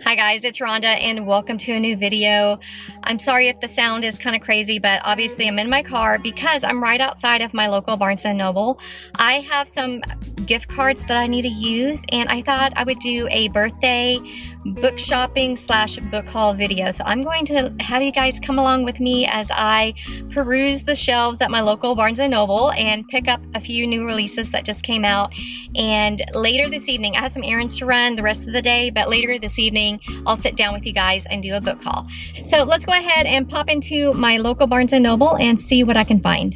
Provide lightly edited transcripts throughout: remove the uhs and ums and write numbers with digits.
Hi guys, it's Rhonda and welcome to a new video. I'm sorry if the sound is kind of crazy, but obviously I'm in my car because I'm right outside of my local Barnes & Noble. I have some gift cards that I need to use and I thought I would do a birthday book shopping / book haul video. So I'm going to have you guys come along with me as I peruse the shelves at my local Barnes & Noble and pick up a few new releases that just came out. And later this evening, I have some errands to run the rest of the day, but later this evening, I'll sit down with you guys and do a book haul. So let's go ahead and pop into my local Barnes & Noble and see what I can find.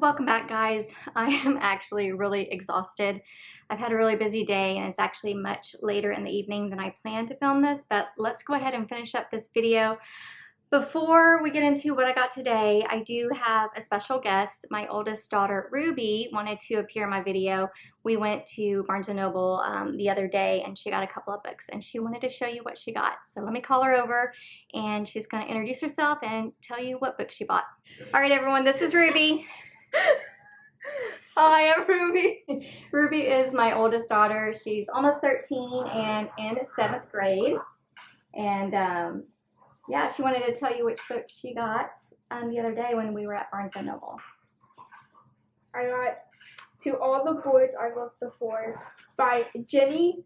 Welcome back, guys. I am actually really exhausted. I've had a really busy day and it's actually much later in the evening than I planned to film this, but let's go ahead and finish up this video. Before we get into what I got today, I do have a special guest. My oldest daughter, Ruby, wanted to appear in my video. We went to Barnes & Noble the other day and she got a couple of books and she wanted to show you what she got. So let me call her over and she's going to introduce herself and tell you what book she bought. All right, everyone, this is Ruby. Hi, I'm Ruby. Ruby is my oldest daughter. She's almost 13 and in 7th grade. And yeah, she wanted to tell you which book she got the other day when we were at Barnes & Noble. I got To All the Boys I Loved Before by Jenny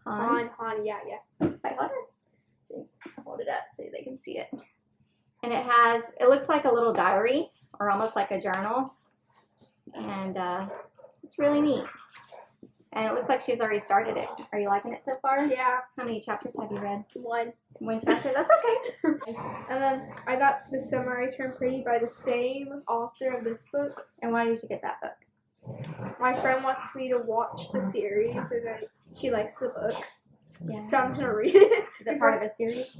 Han. Yeah. By Holden. Hold it up so they can see it. And it looks like a little diary or almost like a journal. And it's really neat. And it looks like she's already started it. Are you liking it so far? Yeah. How many chapters have you read? One chapter? That's okay. And then I got The Summer I Turned Pretty by the same author of this book. And why did you get that book? My friend wants me to watch the series and she likes the books. Yeah. So I'm just going to read it. Is it part of a series?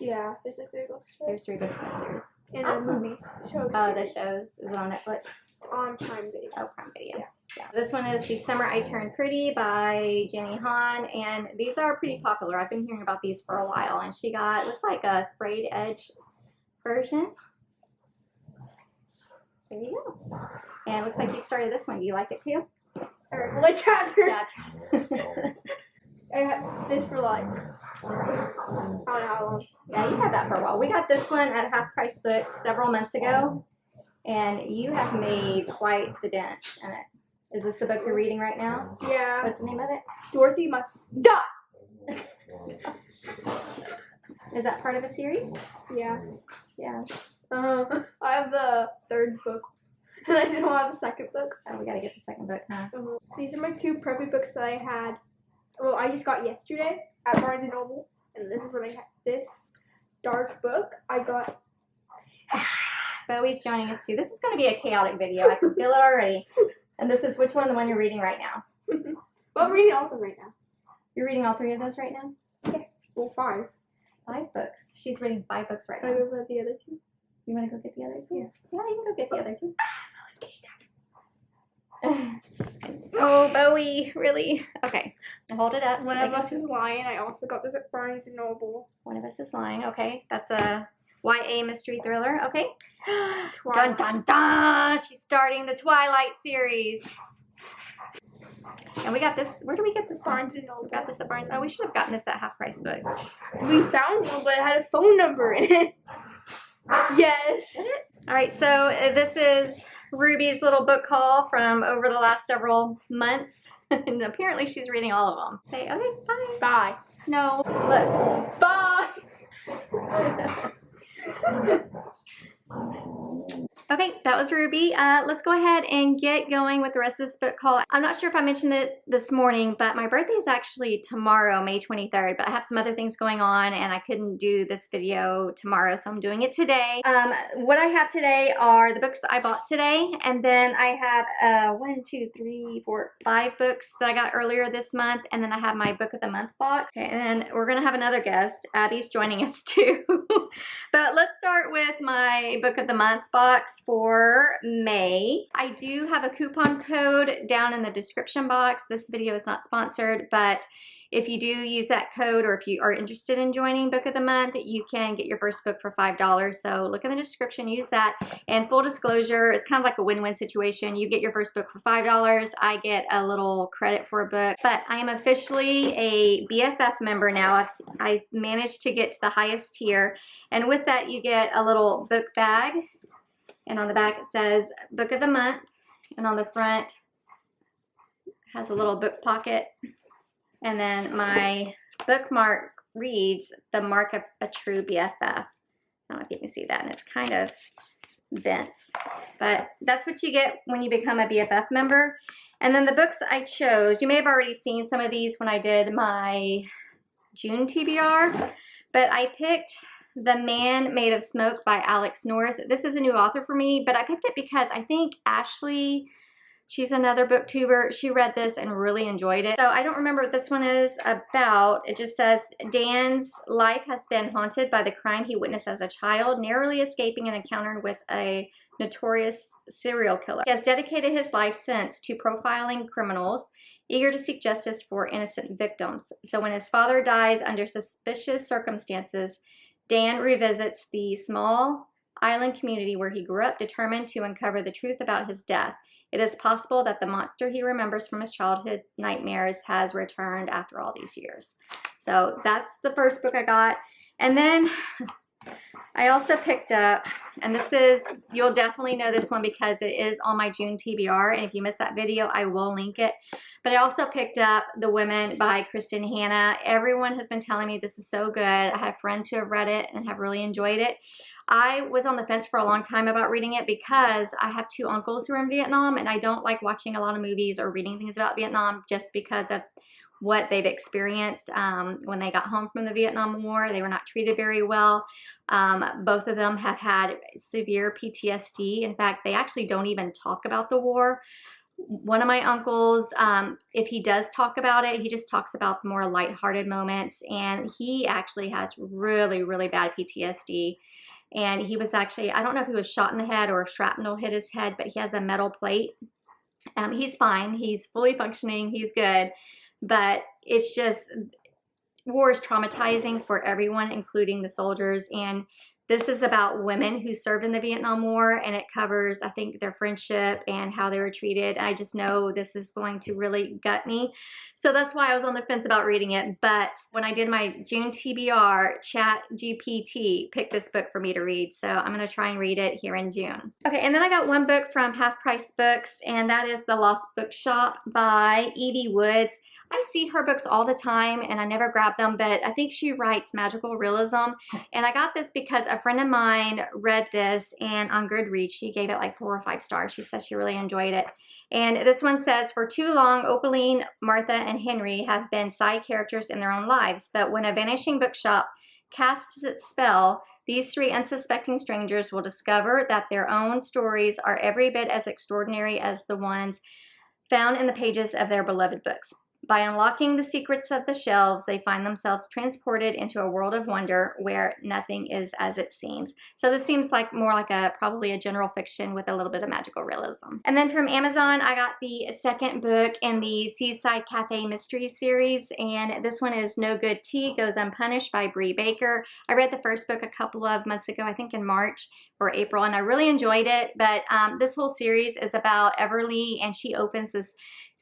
Yeah. There's like 3 books. There's 3 books in the series. And awesome. the movies. The shows. Is it on Netflix? It's on Prime Video. Oh, Prime Video. Yeah. This one is The Summer I Turned Pretty by Jenny Han, and these are pretty popular. I've been hearing about these for a while, and she got, looks like a sprayed edge version. There you go. And it looks like you started this one. Do you like it too? What chapter? Yeah. I had this for like, I don't know how long. Yeah, you had that for a while. We got this one at Half Price Books several months ago, and you have made quite the dent in it. Is this the book you're reading right now? Yeah. What's the name of it? Dorothy Must Die. Is that part of a series? Yeah. Yeah. I have the 3rd book, and I didn't have the 2nd book. Oh, we gotta get the 2nd book, huh? These are my 2 preppy books that I had. Well, I just got yesterday at Barnes & Noble, and this is what I had. This dark book I got. Bowie's joining us too. This is going to be a chaotic video. I can feel it already. And this is which one? The one you're reading right now? Well, I'm reading all of them right now. You're reading all 3 of those right now? Yeah. Well, 5. 5 books. She's reading 5 books right now. Can I go get the other 2? You want to go get the other 2? Yeah. Yeah, you can go get the other 2. Oh, Bowie, really? Okay, hold it up. One of Us Is Lying. I also got this at Barnes & Noble. One of Us Is Lying. Okay, that's a YA mystery thriller. Okay. Twilight. Dun dun dun! She's starting the Twilight series. And we got this. Where do we get this? Barnes & Noble. We got this at Barnes. Oh, we should have gotten this at Half Price Books. We found one, but it had a phone number in it. Yes. All right, so this is Ruby's little book haul from over the last several months. And apparently she's reading all of them. Say, okay, bye. Bye. No, look. Bye. Okay, that was Ruby. Let's go ahead and get going with the rest of this book haul. I'm not sure if I mentioned it this morning, but my birthday is actually tomorrow, May 23rd, but I have some other things going on and I couldn't do this video tomorrow, so I'm doing it today. What I have today are the books I bought today, and then I have 1, 2, 3, 4, 5 books that I got earlier this month, and then I have my Book of the Month box. Okay, and then we're gonna have another guest. Abby's joining us too. But let's start with my Book of the Month box for May. I do have a coupon code down in the description box. This video is not sponsored, but if you do use that code, or if you are interested in joining Book of the Month, you can get your first book for $5. So look in the description, use that. And full disclosure, it's kind of like a win-win situation. You get your first book for $5. I get a little credit for a book. But I am officially a BFF member now. I've managed to get to the highest tier. And with that, you get a little book bag. And on the back it says Book of the Month. And on the front has a little book pocket. And then my bookmark reads, "The mark of a true BFF." I don't know if you can see that, and it's kind of bent. But that's what you get when you become a BFF member. And then the books I chose, you may have already seen some of these when I did my June TBR, but I picked The Man Made of Smoke by Alex North. This is a new author for me, but I picked it because I think Ashley, she's another booktuber, she read this and really enjoyed it. So I don't remember what this one is about. It just says, Dan's life has been haunted by the crime he witnessed as a child, narrowly escaping an encounter with a notorious serial killer. He has dedicated his life since to profiling criminals, eager to seek justice for innocent victims. So when his father dies under suspicious circumstances, Dan revisits the small island community where he grew up, determined to uncover the truth about his death. It is possible that the monster he remembers from his childhood nightmares has returned after all these years. So that's the first book I got. And then I also picked up, and this is, you'll definitely know this one because it is on my June TBR, and if you missed that video, I will link it. But I also picked up The Women by Kristen Hanna. Everyone has been telling me this is so good. I have friends who have read it and have really enjoyed it. I was on the fence for a long time about reading it because I have two uncles who are in Vietnam, and I don't like watching a lot of movies or reading things about Vietnam just because of what they've experienced when they got home from the Vietnam War. They were not treated very well. Both of them have had severe PTSD. In fact, they actually don't even talk about the war. One of my uncles, if he does talk about it, he just talks about the more lighthearted moments, and he actually has really, really bad PTSD. And he was actually, I don't know if he was shot in the head or shrapnel hit his head, but he has a metal plate. He's fine. He's fully functioning. He's good. But it's just, war is traumatizing for everyone, including the soldiers. And this is about women who served in the Vietnam War, and it covers, I think, their friendship and how they were treated. I just know this is going to really gut me. So that's why I was on the fence about reading it. But when I did my June TBR, ChatGPT picked this book for me to read. So I'm going to try and read it here in June. Okay, and then I got one book from Half Price Books, and that is The Lost Bookshop by Evie Woods. I see her books all the time and I never grab them, but I think she writes magical realism. And I got this because a friend of mine read this, and on Goodreads, she gave it like 4 or 5 stars. She said she really enjoyed it. And this one says, for too long, Opaline, Martha, and Henry have been side characters in their own lives. But when a vanishing bookshop casts its spell, these 3 unsuspecting strangers will discover that their own stories are every bit as extraordinary as the ones found in the pages of their beloved books. By unlocking the secrets of the shelves, they find themselves transported into a world of wonder where nothing is as it seems. So this seems like more like probably a general fiction with a little bit of magical realism. And then from Amazon, I got the second book in the Seaside Cafe Mystery series, and this one is No Good Tea Goes Unpunished by Bree Baker. I read the first book a couple of months ago, I think in March or April, and I really enjoyed it. But this whole series is about Everly, and she opens this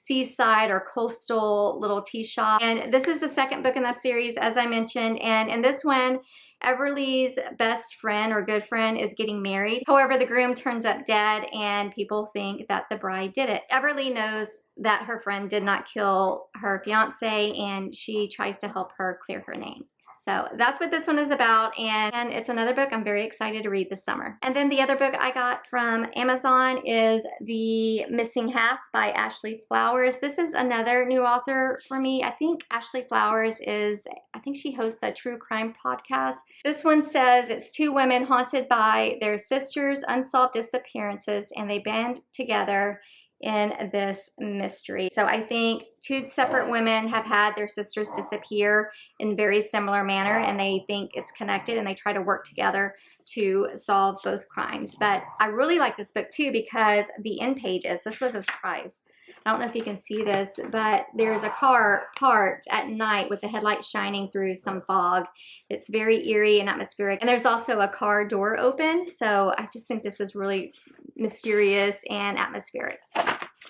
seaside or coastal little tea shop. And this is the second book in that series, as I mentioned. And in this one, Everly's best friend or good friend is getting married. However, the groom turns up dead, and people think that the bride did it. Everly knows that her friend did not kill her fiance, and she tries to help her clear her name. So that's what this one is about, and it's another book I'm very excited to read this summer. And then the other book I got from Amazon is The Missing Half by Ashley Flowers. This is another new author for me. I think Ashley Flowers I think she hosts a true crime podcast. This one says it's 2 women haunted by their sisters' unsolved disappearances, and they band together in this mystery. So I think 2 separate women have had their sisters disappear in very similar manner, and they think it's connected, and they try to work together to solve both crimes. But I really like this book too because the end pages, this was a surprise. I don't know if you can see this, but there's a car parked at night with the headlights shining through some fog. It's very eerie and atmospheric. And there's also a car door open. So I just think this is really mysterious and atmospheric.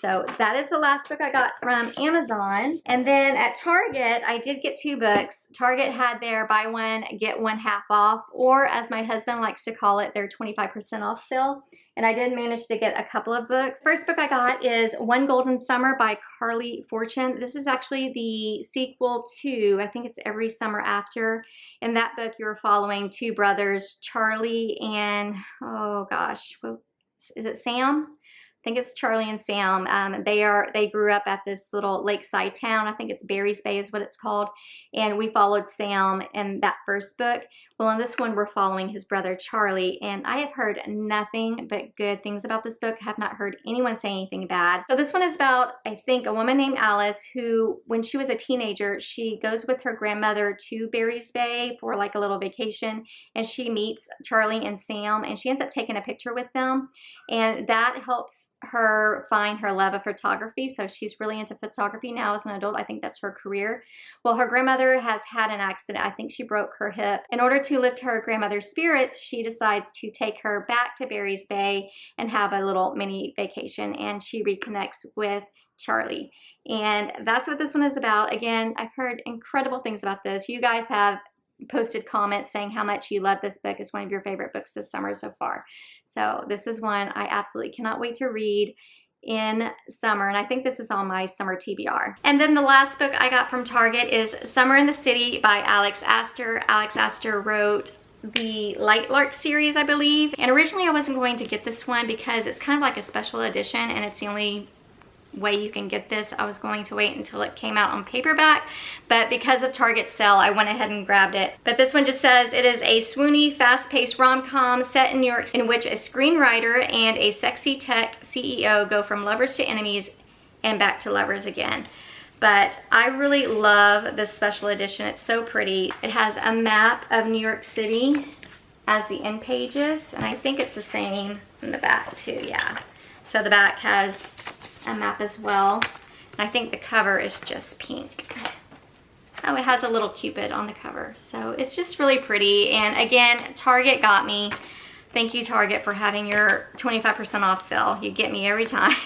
So that is the last book I got from Amazon. And then at Target, I did get 2 books. Target had their buy one, get one half off, or as my husband likes to call it, their 25% off sale. And I did manage to get a couple of books. First book I got is One Golden Summer by Carly Fortune. This is actually the sequel to, I think it's Every Summer After. In that book, you're following 2 brothers, Charlie and, oh gosh, is it Sam? I think it's Charlie and Sam. They grew up at this little lakeside town. I think it's Barry's Bay is what it's called. And we followed Sam in that first book. Well, in this one, we're following his brother Charlie, and I have heard nothing but good things about this book. I have not heard anyone say anything bad. So this one is about, I think, a woman named Alice who, when she was a teenager, she goes with her grandmother to Barry's Bay for like a little vacation, and she meets Charlie and Sam, and she ends up taking a picture with them, and that helps her find her love of photography. So she's really into photography now as an adult. I think that's her career. Well, her grandmother has had an accident. I think she broke her hip. In order to lift her grandmother's spirits, she decides to take her back to Barry's Bay and have a little mini vacation, and she reconnects with Charlie. And that's what this one is about. Again, I've heard incredible things about this. You guys have posted comments saying how much you love this book. It's one of your favorite books this summer so far. So this is one I absolutely cannot wait to read in summer, and I think this is on my summer TBR. And then the last book I got from Target is Summer in the City by Alex Astor. Alex Astor wrote the Light Lark series, I believe, and originally I wasn't going to get this one because it's kind of like a special edition, and it's the only way you can get this. I was going to wait until it came out on paperback, but because of Target's sale, I went ahead and grabbed it. But this one just says it is a swoony, fast-paced rom-com set in New York, in which a screenwriter and a sexy tech CEO go from lovers to enemies and back to lovers again. But I really love this special edition. It's so pretty. It has a map of New York City as the end pages, and I think it's the same in the back too, yeah. So the back has a map as well. And I think the cover is just pink. Oh, it has a little Cupid on the cover. So it's just really pretty. And again, Target got me. Thank you, Target, for having your 25% off sale. You get me every time.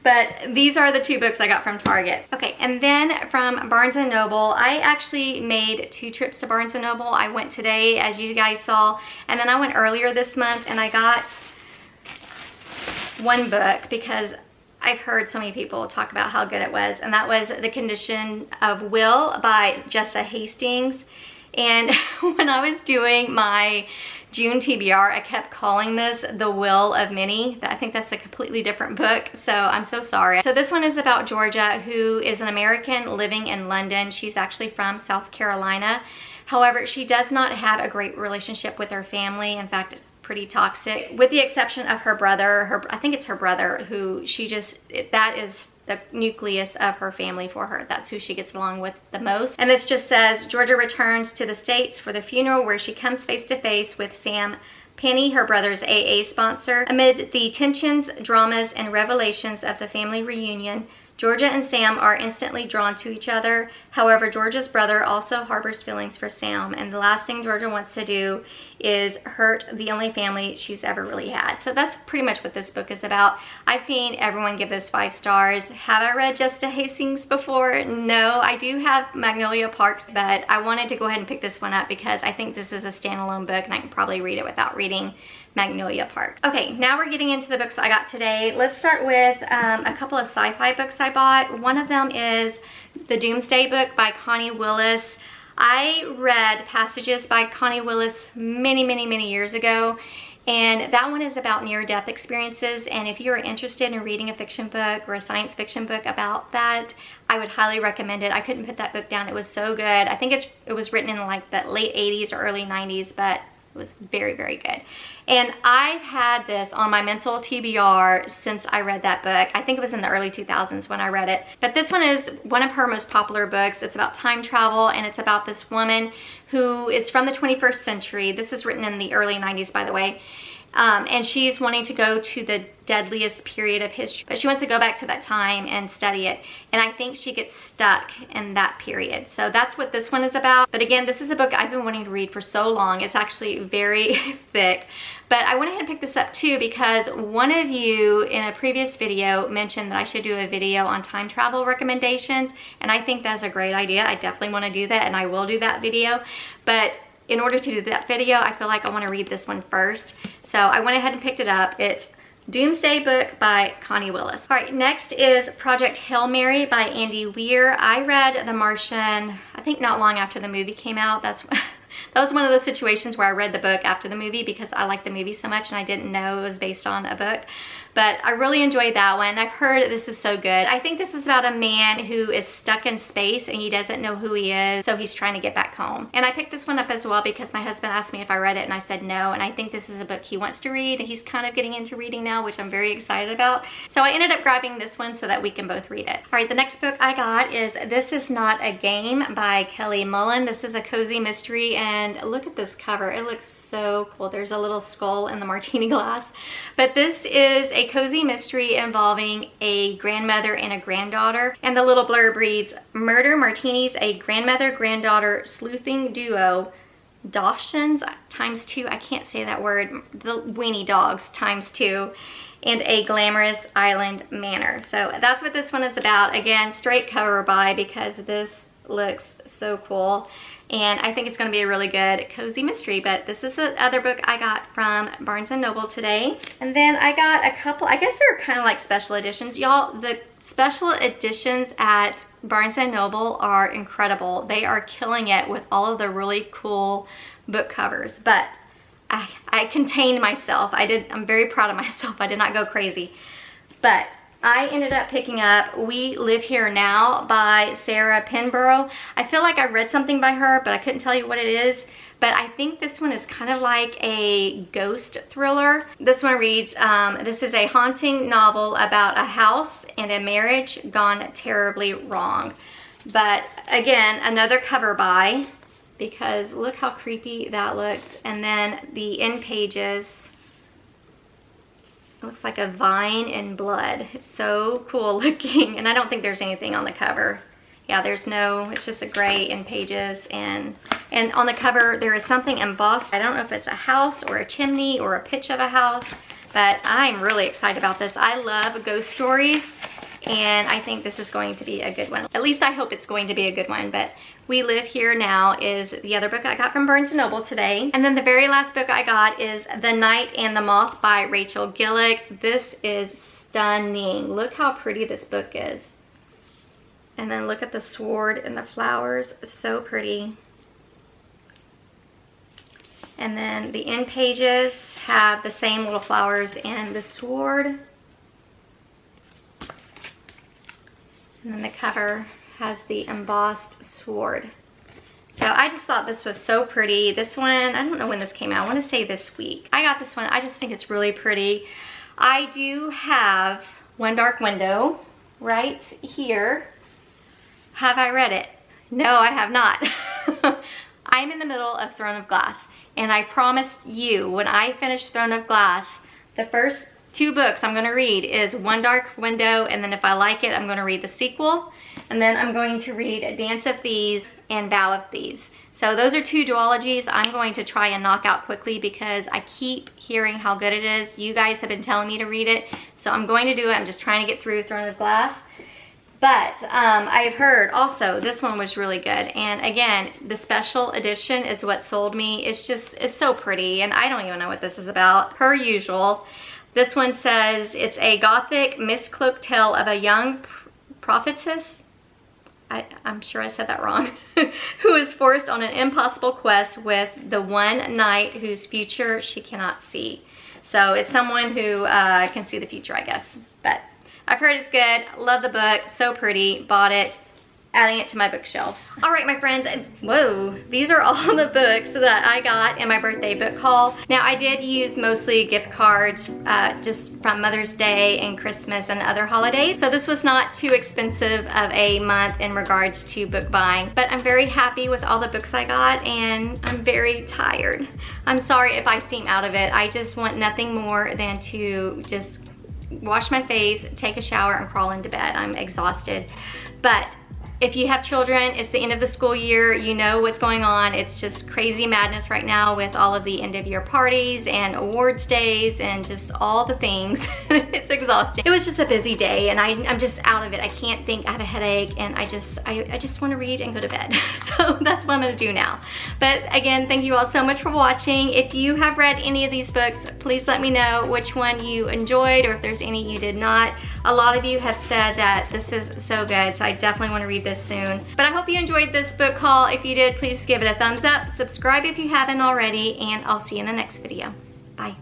But these are the two books I got from Target. Okay, and then from Barnes & Noble, I actually made 2 trips to Barnes & Noble. I went today, as you guys saw, and then I went earlier this month, and I got one book because I've heard so many people talk about how good it was, and that was The Condition of Will by Jessa Hastings. And when I was doing my June TBR, I kept calling this The Will of Many. I think that's a completely different book, so I'm so sorry. So this one is about Georgia, who is an American living in London. She's actually from South Carolina. However, she does not have a great relationship with her family. In fact, it's pretty toxic, with the exception of her brother. I think it's her brother who that is the nucleus of her family for her. That's who she gets along with the most. And this just says, Georgia returns to the States for the funeral where she comes face to face with Sam Penny, her brother's AA sponsor. Amid the tensions, dramas, and revelations of the family reunion, Georgia and Sam are instantly drawn to each other. However, Georgia's brother also harbors feelings for Sam, and the last thing Georgia wants to do is hurt the only family she's ever really had. So that's pretty much what this book is about. I've seen everyone give this 5 stars. Have I read Jessa Hastings before? No, I do have Magnolia Parks, but I wanted to go ahead and pick this one up because I think this is a standalone book and I can probably read it without reading Magnolia Park. Okay, now we're getting into the books I got today. Let's start with a couple of sci-fi books I bought. One of them is the Doomsday book by Connie Willis. I read Passages by Connie Willis many years ago, and that one is about near-death experiences. And if you're interested in reading a fiction book or a science fiction book about that, I would highly recommend it. I couldn't put that book down. It was so good. I think it was written in like the late 80s or early 90s, but it was very good. And I've had this on my mental TBR since I read that book. I think it was in the early 2000s when I read it. But this one is one of her most popular books. It's about time travel, and it's about this woman who is from the 21st century. This is written in the early 90s, by the way. And she's wanting to go to the deadliest period of history, but she wants to go back to that time and study it. And I think she gets stuck in that period. So that's what this one is about. But again, this is a book I've been wanting to read for so long. It's actually very thick. But I went ahead and picked this up too because one of you in a previous video mentioned that I should do a video on time travel recommendations. And I think that's a great idea. I definitely want to do that, and I will do that video. But in order to do that video, I feel like I want to read this one first. So I went ahead and picked it up. It's Doomsday book by Connie Willis. All right, next is Project Hail Mary by Andy Weir. I read The Martian, I think not long after the movie came out. That's That was one of those situations where I read the book after the movie because I liked the movie so much and I didn't know it was based on a book. But I really enjoyed that one. I've heard this is so good. I think this is about a man who is stuck in space and he doesn't know who he is, so he's trying to get back home. And I picked this one up as well because my husband asked me if I read it and I said no, and I think this is a book he wants to read and he's kind of getting into reading now, which I'm very excited about. So I ended up grabbing this one so that we can both read it. All right, the next book I got is This Is Not a Game by Kelly Mullen. This is a cozy mystery, and look at this cover. It looks so cool. There's a little skull in the martini glass. But this is a cozy mystery involving a grandmother and a granddaughter. And the little blurb reads, Murder Martinis, a grandmother-granddaughter sleuthing duo, Dawsons ×2, I can't say that word, the weenie dogs ×2, and a glamorous island manor. So that's what this one is about. Again, straight cover buy because this looks so cool. And I think it's going to be a really good cozy mystery. But this is the other book I got from Barnes & Noble today. And then I got a couple, I guess they're kind of like special editions. Y'all, the special editions at Barnes & Noble are incredible. They are killing it with all of the really cool book covers. But I contained myself. I'm very proud of myself. I did not go crazy. But I ended up picking up We Live Here Now by Sarah Penborough. I feel like I read something by her, but I couldn't tell you what it is. But I think this one is kind of like a ghost thriller. This one reads, this is a haunting novel about a house and a marriage gone terribly wrong. But again, another cover buy because look how creepy that looks. And then the end pages, looks like a vine and blood. It's so cool looking, and I don't think there's anything on the cover. Yeah, there's no, it's just a gray in pages, and on the cover there is something embossed. I don't know if it's a house or a chimney or a pitch of a house, but I'm really excited about this. I love ghost stories, and I think this is going to be a good one. At least I hope it's going to be a good one. But We Live Here Now is the other book I got from Barnes & Noble today. And then the very last book I got is The Night and the Moth by Rachel Gillick. This is stunning. Look how pretty this book is. And then look at the sword and the flowers. It's so pretty. And then the end pages have the same little flowers and the sword. And then the cover has the embossed sword. So I just thought this was so pretty. This one, I don't know when this came out. I want to say this week. I got this one. I just think it's really pretty. I do have One Dark Window right here. Have I read it? No, I have not. I'm in the middle of Throne of Glass. And I promised you, when I finish Throne of Glass, the first 2 books I'm going to read is One Dark Window, and then if I like it, I'm going to read the sequel. And then I'm going to read Dance of Thieves and Vow of Thieves. So those are 2 duologies I'm going to try and knock out quickly because I keep hearing how good it is. You guys have been telling me to read it, so I'm going to do it. I'm just trying to get through Throne of Glass. But I've heard also this one was really good. And again, the special edition is what sold me. It's so pretty, and I don't even know what this is about, per usual. This one says it's a gothic miscloaked tale of a young prophetess, I'm sure I said that wrong, who is forced on an impossible quest with the one knight whose future she cannot see. So it's someone who can see the future, I guess. But I've heard it's good. Love the book. So pretty. Bought it. Adding it to my bookshelves. All right, my friends. Whoa. These are all the books that I got in my birthday book haul. Now, I did use mostly gift cards just from Mother's Day and Christmas and other holidays. So this was not too expensive of a month in regards to book buying. But I'm very happy with all the books I got, and I'm very tired. I'm sorry if I seem out of it. I just want nothing more than to just wash my face, take a shower, and crawl into bed. I'm exhausted. But if you have children, it's the end of the school year. You know what's going on. It's just crazy madness right now with all of the end of year parties and awards days and just all the things. It's exhausting. It was just a busy day, and I'm just out of it. I can't think. I have a headache, and I just want to read and go to bed. So that's what I'm going to do now. But again, thank you all so much for watching. If you have read any of these books, please let me know which one you enjoyed or if there's any you did not. A lot of you have said that this is so good, so I definitely want to read this soon. But I hope you enjoyed this book haul. If you did, please give it a thumbs up. Subscribe if you haven't already, and I'll see you in the next video. Bye.